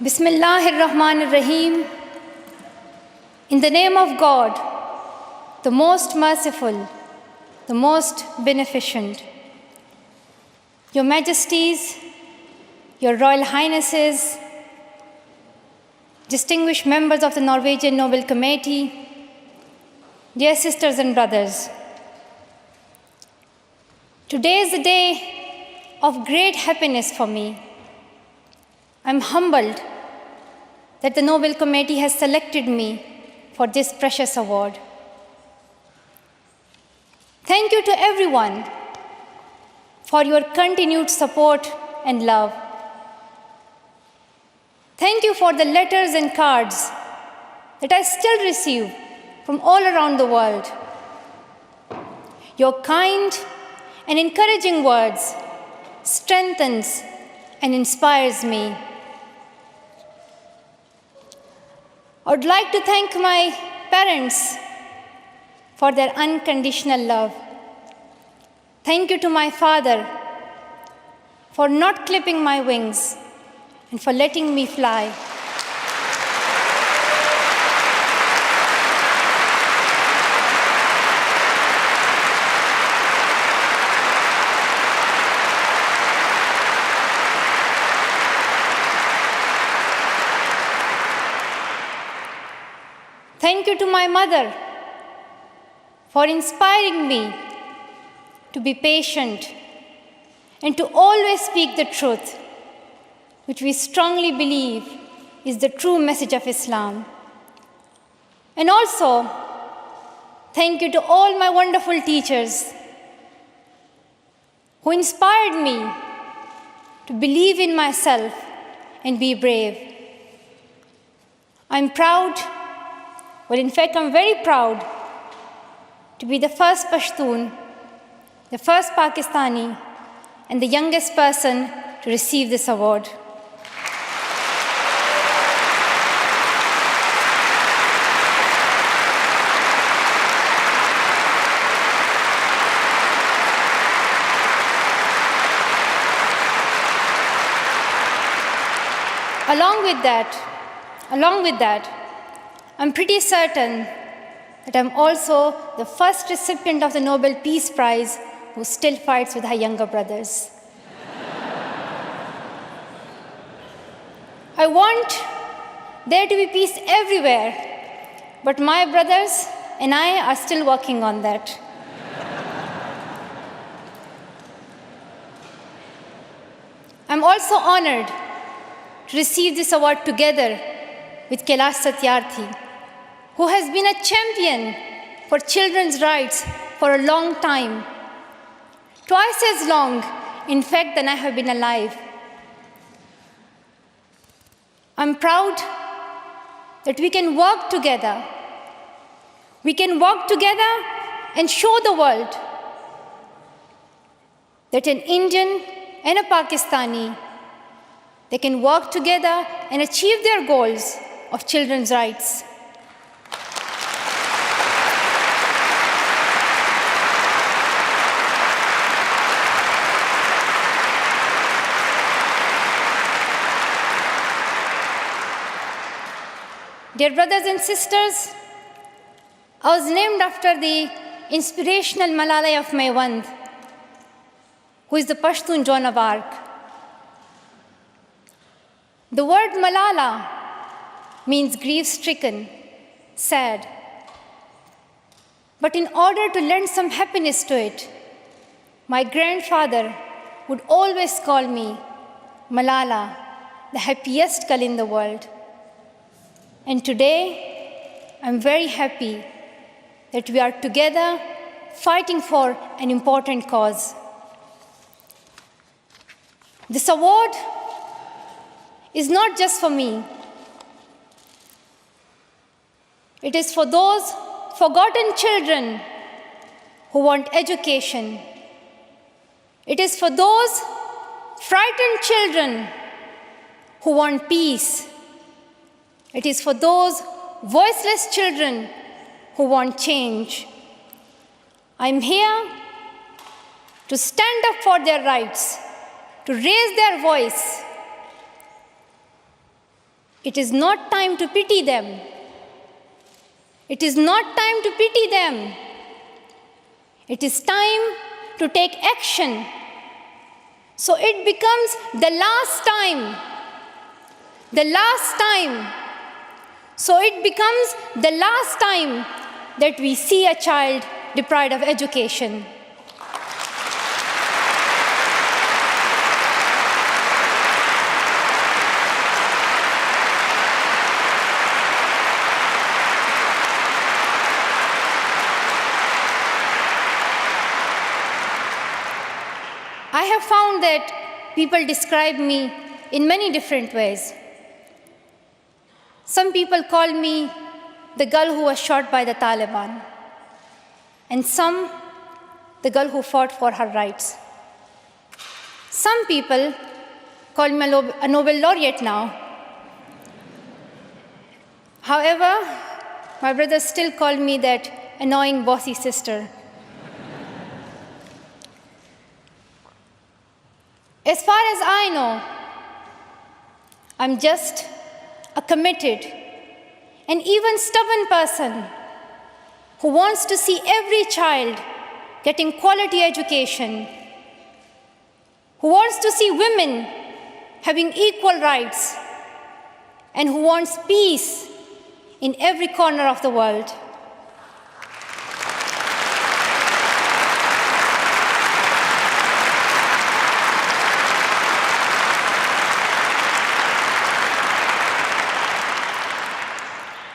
Bismillahir-Rahmanir-Rahim. In the name of God, the most merciful, the most beneficent. Your Majesties, Your Royal Highnesses, distinguished members of the Norwegian Nobel Committee, dear sisters and brothers, today is a day of great happiness for me. I'm humbled that the Nobel Committee has selected me for this precious award. Thank you to everyone for your continued support and love. Thank you for the letters and cards that I still receive from all around the world. Your kind and encouraging words strengthens and inspires me. I would like to thank my parents for their unconditional love. Thank you to my father for not clipping my wings and for letting me fly. Thank you to my mother for inspiring me to be patient and to always speak the truth, which we strongly believe is the true message of Islam. And also, thank you to all my wonderful teachers who inspired me to believe in myself and be brave. I'm proud. Well, in fact, I'm very proud to be the first Pashtun, the first Pakistani, and the youngest person to receive this award. Along with that, I'm pretty certain that I'm also the first recipient of the Nobel Peace Prize who still fights with her younger brothers. I want there to be peace everywhere, but my brothers and I are still working on that. I'm also honored to receive this award together with Kailash Satyarthi, who has been a champion for children's rights for a long time, twice as long, in fact, than I have been alive. I'm proud that we can work together. We can work together and show the world that an Indian and a Pakistani, they can work together and achieve their goals of children's rights. Dear brothers and sisters, I was named after the inspirational Malala of Maiwand, who is the Pashtun Joan of Arc. The word Malala means grief-stricken, sad. But in order to lend some happiness to it, my grandfather would always call me Malala, the happiest girl in the world. And today, I'm very happy that we are together fighting for an important cause. This award is not just for me. It is for those forgotten children who want education. It is for those frightened children who want peace. It is for those voiceless children who want change. I'm here to stand up for their rights, to raise their voice, It is not time to pity them. It is not time to pity them. It is time to take action. So it becomes the last time. The last time. So it becomes the last time that we see a child deprived of education. I have found that people describe me in many different ways. Some people call me the girl who was shot by the Taliban, and some the girl who fought for her rights. Some people call me a Nobel laureate now. However, my brothers still call me that annoying bossy sister. As far as I know, I'm just a committed and even stubborn person who wants to see every child getting quality education, who wants to see women having equal rights, and who wants peace in every corner of the world.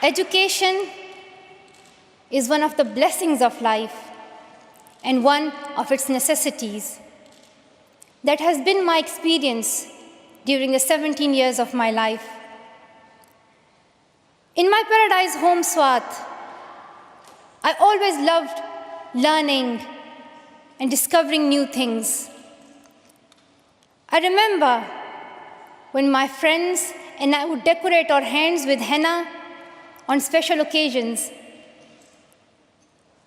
Education is one of the blessings of life and one of its necessities. That has been my experience during the 17 years of my life. In my paradise home, Swat, I always loved learning and discovering new things. I remember when my friends and I would decorate our hands with henna on special occasions.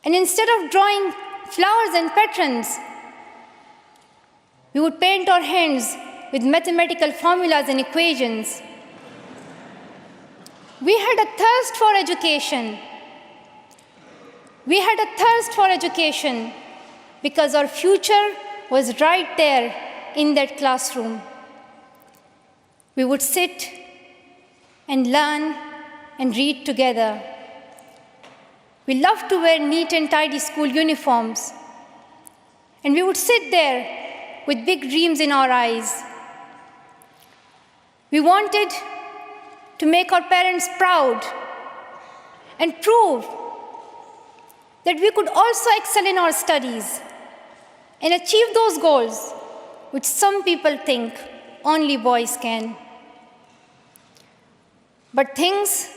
And instead of drawing flowers and patrons, we would paint our hands with mathematical formulas and equations. We had a thirst for education. We had a thirst for education because our future was right there in that classroom. We would sit and learn and read together. We loved to wear neat and tidy school uniforms. And we would sit there with big dreams in our eyes. We wanted to make our parents proud and prove that we could also excel in our studies and achieve those goals which some people think only boys can. But things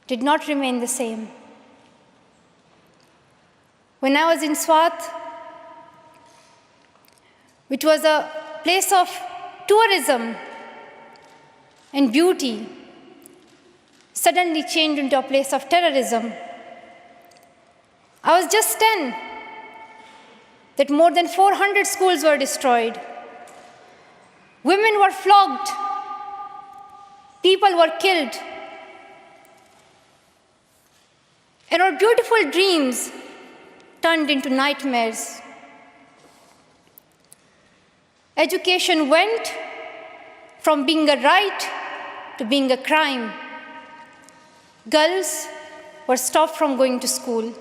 did not remain the same. When I was in Swat, which was a place of tourism and beauty, suddenly changed into a place of terrorism. I was just 10, that more than 400 schools were destroyed. Women were flogged. People were killed. And our beautiful dreams turned into nightmares. Education went from being a right to being a crime. Girls were stopped from going to school.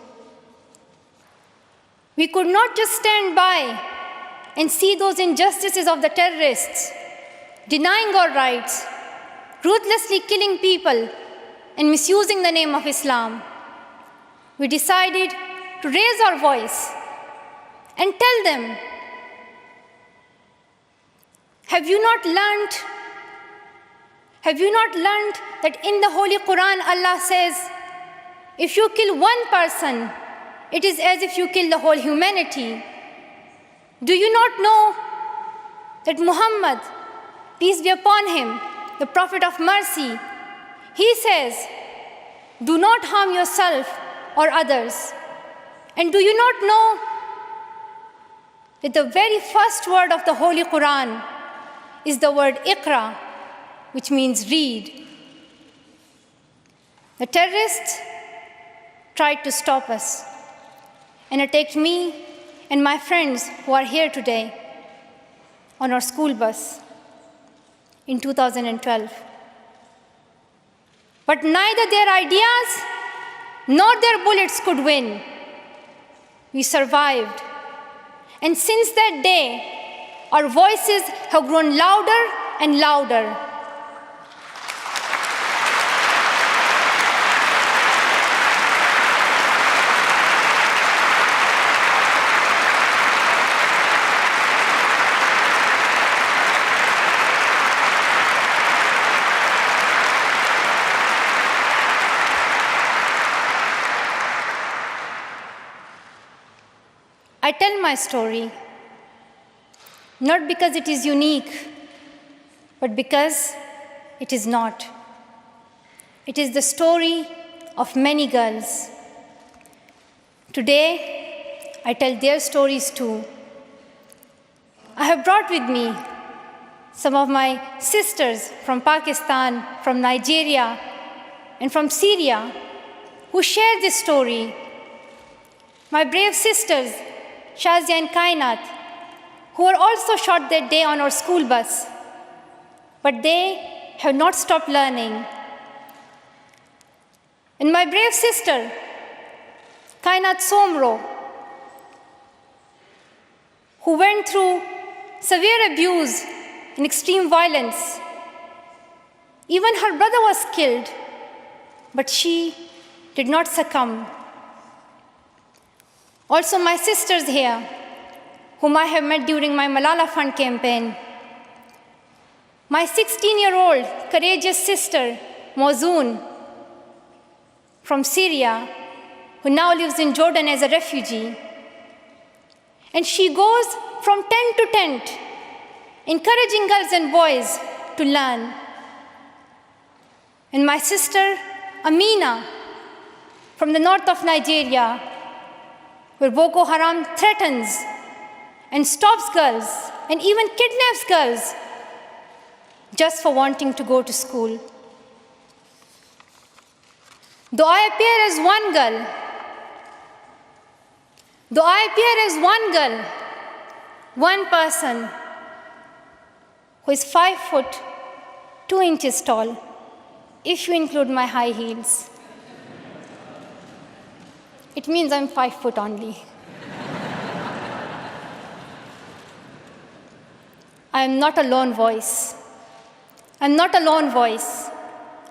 We could not just stand by and see those injustices of the terrorists, denying our rights, ruthlessly killing people, and misusing the name of Islam. We decided to raise our voice and tell them, have you not learned that in the Holy Quran Allah says, if you kill one person, it is as if you kill the whole humanity? Do you not know that Muhammad, peace be upon him, the Prophet of mercy, he says, do not harm yourself or others. And do you not know that the very first word of the Holy Quran is the word Iqra, which means read. The terrorists tried to stop us and attacked me and my friends who are here today on our school bus in 2012. But neither their ideas nor their bullets could win. We survived. And since that day, our voices have grown louder and louder. I tell my story not because it is unique, but because it is not. It is the story of many girls. Today, I tell their stories too. I have brought with me some of my sisters from Pakistan, from Nigeria, and from Syria who share this story. My brave sisters, Shazia and Kainat, who were also shot that day on our school bus, but they have not stopped learning. And my brave sister, Kainat Somro, who went through severe abuse and extreme violence. Even her brother was killed, but she did not succumb. Also, my sisters here, whom I have met during my Malala Fund campaign. My 16-year-old courageous sister, Mozoon, from Syria, who now lives in Jordan as a refugee. And she goes from tent to tent, encouraging girls and boys to learn. And my sister, Amina, from the north of Nigeria, where Boko Haram threatens and stops girls and even kidnaps girls just for wanting to go to school. Though I appear as one girl, one person who is 5 foot 2 inches tall, if you include my high heels, it means I'm 5 foot only. I am not a lone voice. I'm not a lone voice.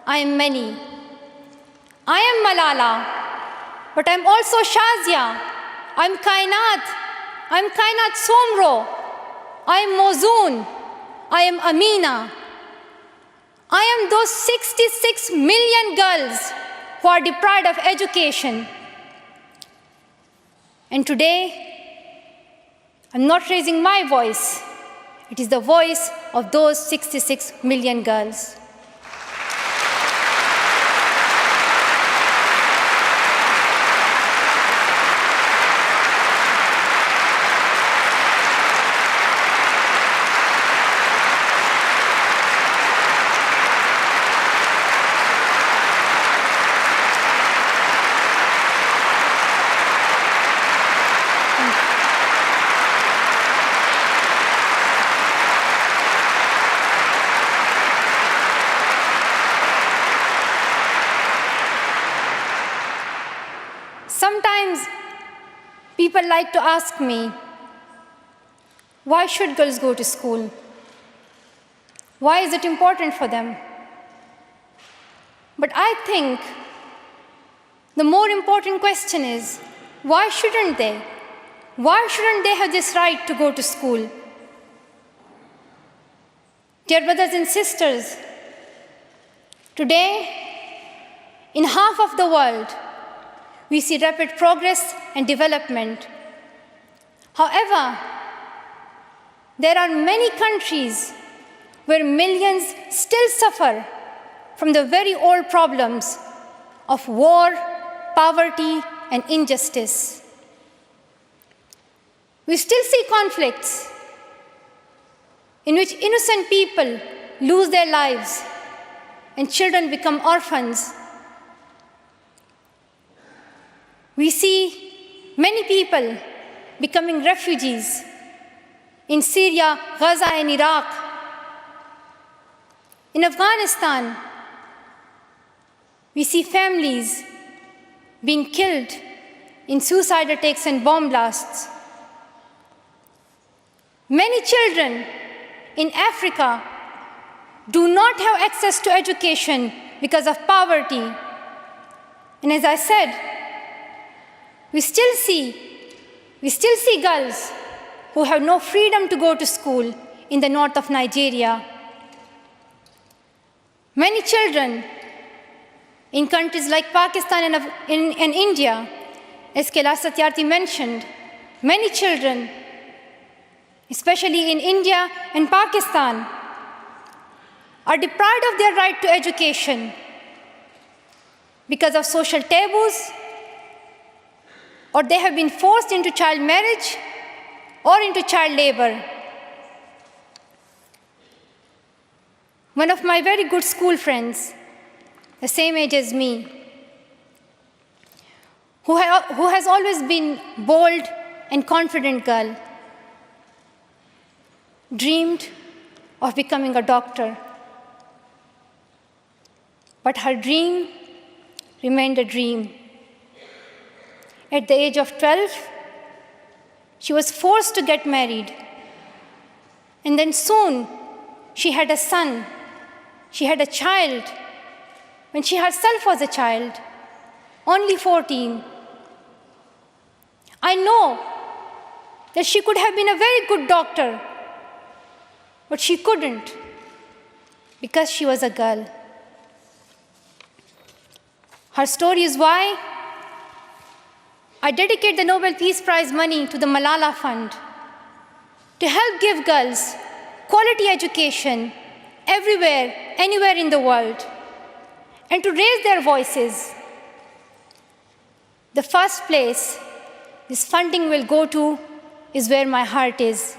I am many. I am Malala, but I'm also Shazia. I'm Kainat. I'm Kainat Somro. I am Mozoon. I am Amina. I am those 66 million girls who are deprived of education. And today, I'm not raising my voice. It is the voice of those 66 million girls. Sometimes people like to ask me, why should girls go to school? Why is it important for them? But I think the more important question is, why shouldn't they? Why shouldn't they have this right to go to school? Dear brothers and sisters, today, in half of the world, we see rapid progress and development. However, there are many countries where millions still suffer from the very old problems of war, poverty, and injustice. We still see conflicts in which innocent people lose their lives and children become orphans. We see many people becoming refugees in Syria, Gaza, and Iraq. In Afghanistan, we see families being killed in suicide attacks and bomb blasts. Many children in Africa do not have access to education because of poverty. And as I said, we still see girls who have no freedom to go to school in the north of Nigeria. Many children in countries like Pakistan and India, as Kailash Satyarthi mentioned, many children, especially in India and Pakistan, are deprived of their right to education because of social taboos, or they have been forced into child marriage or into child labor. One of my very good school friends, the same age as me, who has always been bold and confident girl, dreamed of becoming a doctor. But her dream remained a dream. At the age of 12, she was forced to get married. And then soon, she had a son. She had a child when she herself was a child, only 14. I know that she could have been a very good doctor, but she couldn't because she was a girl. Her story is why I dedicate the Nobel Peace Prize money to the Malala Fund to help give girls quality education everywhere, anywhere in the world, and to raise their voices. The first place this funding will go to is where my heart is,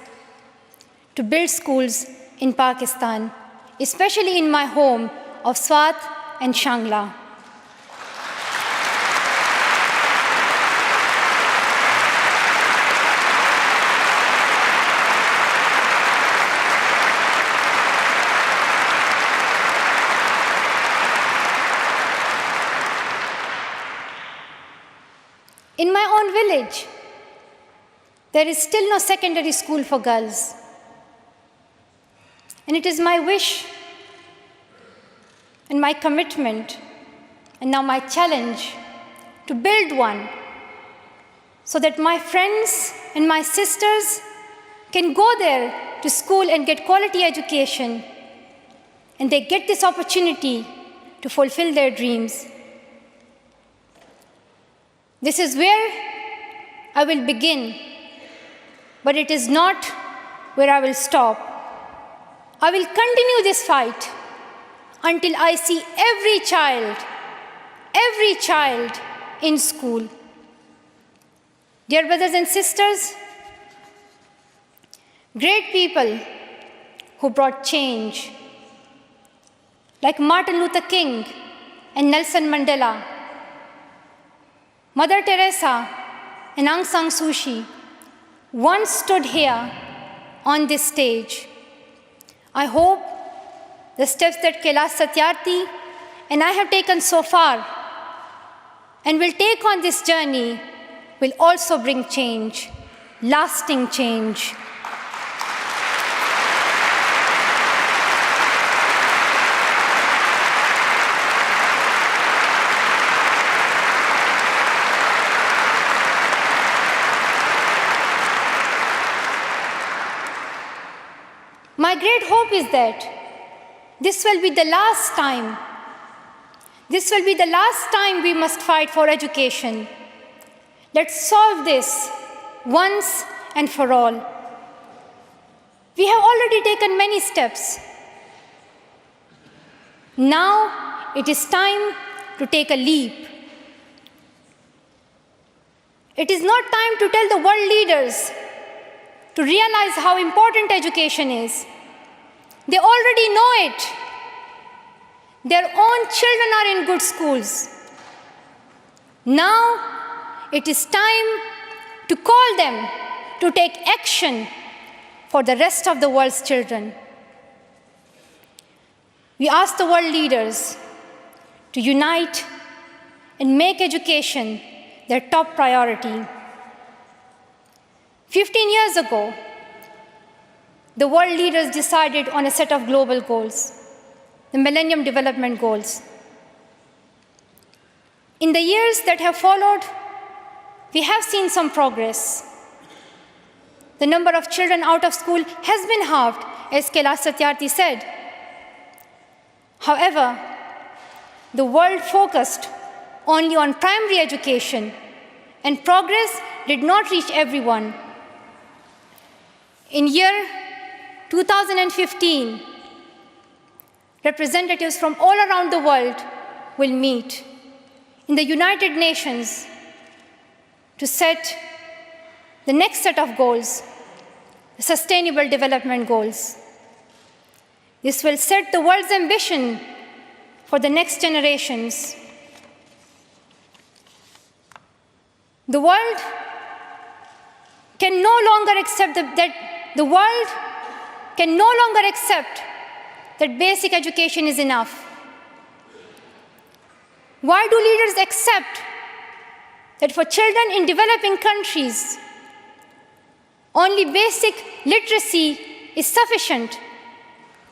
to build schools in Pakistan, especially in my home of Swat and Shangla. In my own village, there is still no secondary school for girls. And it is my wish and my commitment, and now my challenge, to build one so that my friends and my sisters can go there to school and get quality education, and they get this opportunity to fulfill their dreams. This is where I will begin, but it is not where I will stop. I will continue this fight until I see every child in school. Dear brothers and sisters, great people who brought change, like Martin Luther King and Nelson Mandela, Mother Teresa and Aung San Suu Kyi, once stood here on this stage. I hope the steps that Kailash Satyarthi and I have taken so far and will take on this journey will also bring change, lasting change. My great hope is that this will be the last time. This will be the last time we must fight for education. Let's solve this once and for all. We have already taken many steps. Now it is time to take a leap. It is not time to tell the world leaders to realize how important education is. They already know it. Their own children are in good schools. Now it is time to call them to take action for the rest of the world's children. We ask the world leaders to unite and make education their top priority. 15 years ago, the world leaders decided on a set of global goals, the Millennium Development Goals. In the years that have followed, we have seen some progress. The number of children out of school has been halved, as Kailash Satyarthi said. However, the world focused only on primary education, and progress did not reach everyone. In year 2015, representatives from all around the world will meet in the United Nations to set the next set of goals, the Sustainable Development Goals. This will set the world's ambition for the next generations. The world can no longer accept that basic education is enough. Why do leaders accept that for children in developing countries, only basic literacy is sufficient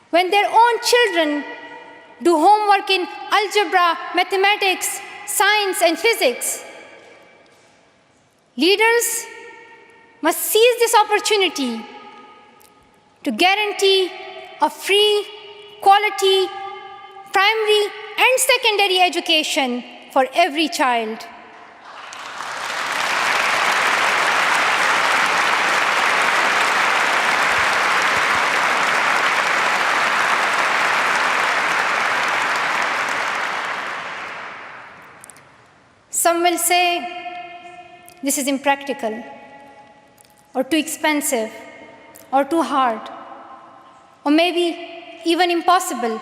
when their own children do homework in algebra, mathematics, science, and physics? Leaders must seize this opportunity to guarantee a free, quality, primary and secondary education for every child. Some will say this is impractical, or too expensive, or too hard, or maybe even impossible.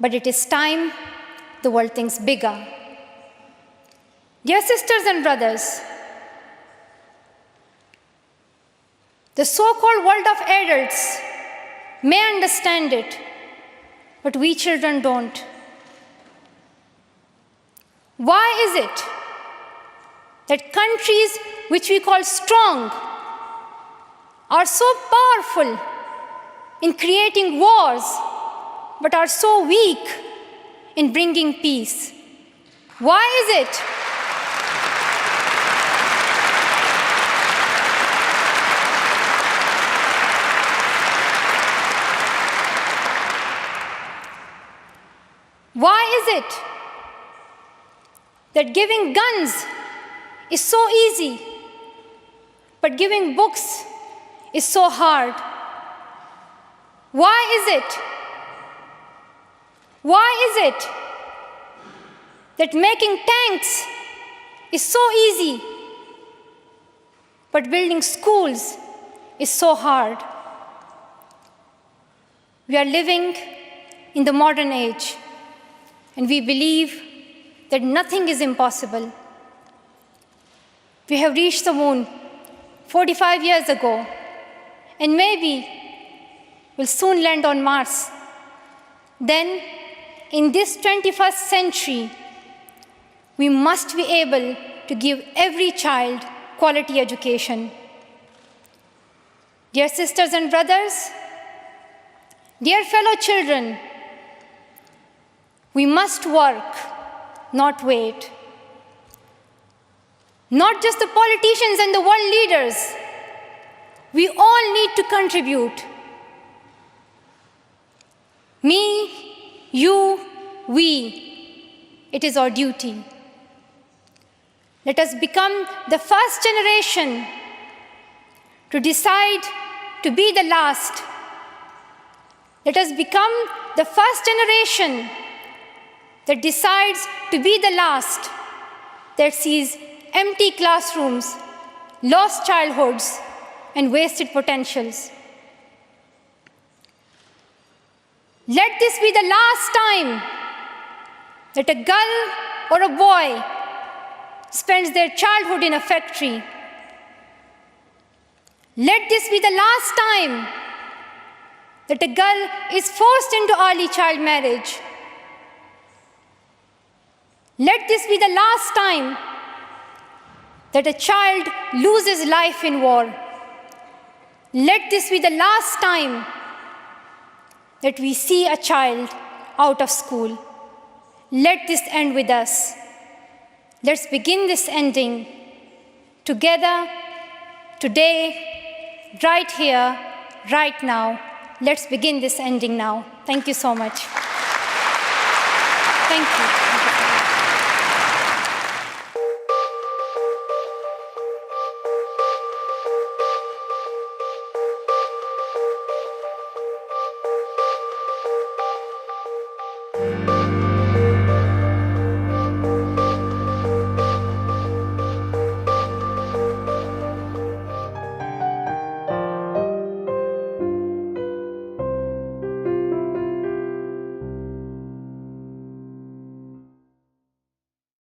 But it is time the world thinks bigger. Dear sisters and brothers, the so-called world of adults may understand it, but we children don't. Why is it that countries which we call strong are so powerful in creating wars, but are so weak in bringing peace? Why is it? Why is it that giving guns is so easy, but giving books is so hard? Why is it? Why is it that making tanks is so easy, but building schools is so hard? We are living in the modern age, and we believe that nothing is impossible. We have reached the moon 45 years ago, and maybe we'll soon land on Mars. Then, in this 21st century, we must be able to give every child quality education. Dear sisters and brothers, dear fellow children, we must work, not wait. Not just the politicians and the world leaders. We all need to contribute. Me, you, we. It is our duty. Let us become the first generation to decide to be the last. Let us become the first generation that decides to be the last, that sees empty classrooms, lost childhoods, and wasted potentials. Let this be the last time that a girl or a boy spends their childhood in a factory. Let this be the last time that a girl is forced into early child marriage. Let this be the last time that a child loses life in war. Let this be the last time that we see a child out of school. Let this end with us. Let's begin this ending together, today, right here, right now. Let's begin this ending now. Thank you so much. Thank you. Thank you.